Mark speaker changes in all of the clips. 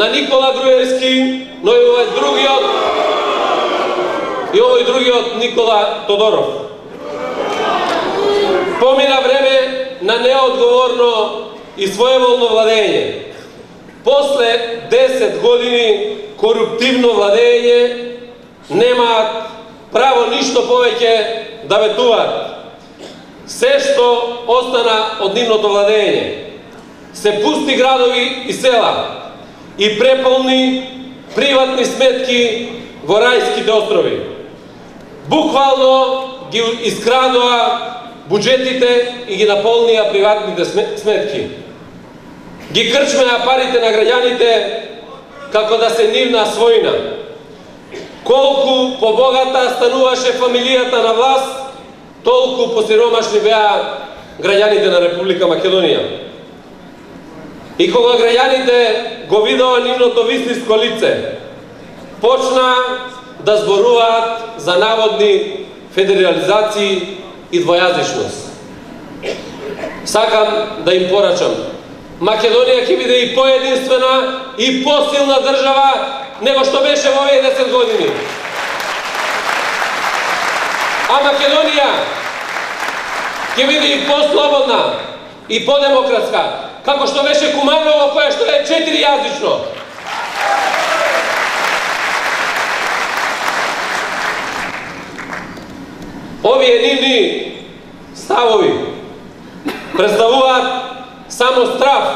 Speaker 1: на Никола Груевски, но и овој другиот Никола Тодоров. Помина време на неодговорно и своеволно владење. После 10 години коруптивно владење немаат право ништо повеќе да ветуваат. Се што остана од нивното владење се пусти градови и села и преполни приватни сметки во рајските острови. Буквално ги искрадоа буџетите и ги наполнија приватните сметки. Ги крчмеа парите на граѓаните како да се нивна својна. Колку побогата стануваше фамилијата на власт, толку посиромашни беа граѓаните на Република Македонија. И кога граѓаните го видоа нивното вистинско лице, почна да зборуваат за наводни федерализации и двојазичност. Сакам да им порачам, Македонија ќе биде и поединствена и посилна држава него што беше во овие 10 години. А Македонија ќе биде и послободна и подемократска, како што беше Куманово, кое што е 4-јазично. Овие нивни ставови представуваат само страф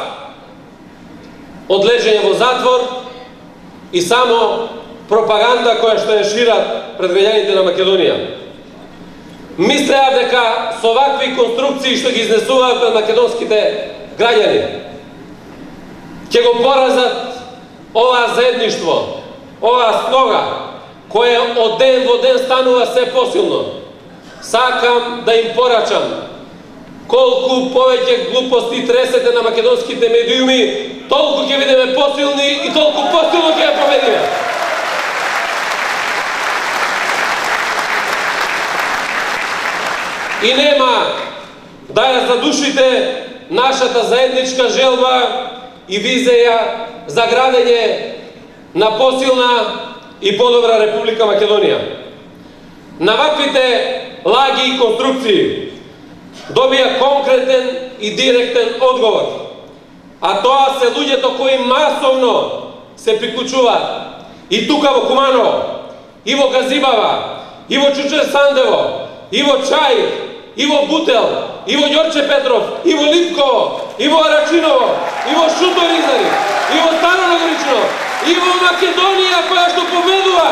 Speaker 1: од лежење во затвор и само пропаганда која што ја шират пред граѓаните на Македонија. Мислеа дека со вакви конструкции што ги изнесуваат пред македонските граѓани ќе го поразат оваа заедништво, оваа снога која од ден во ден станува се посилно. Сакам да им порачам, колку повеќе глупости тресете на македонските медиуми, толку ќе бидеме посилни и толку посилно ќе ја победиме. И нема да ја задушите нашата заедничка желба и визија за градење на посилна и подобра Република Македонија. На ваквите лаги и конструкции добија конкретен и директен одговор, а тоа се луѓето кои масовно се приклучуваат и тука во Куманово, и во Газибава, и во Чучер Сандево, и во Чај, и во Бутел, и во Ѓорче Петров, и во Липково, и во Арачиново, и во Шутовизари, и во Старо Нагорично, и во Македонија која што победува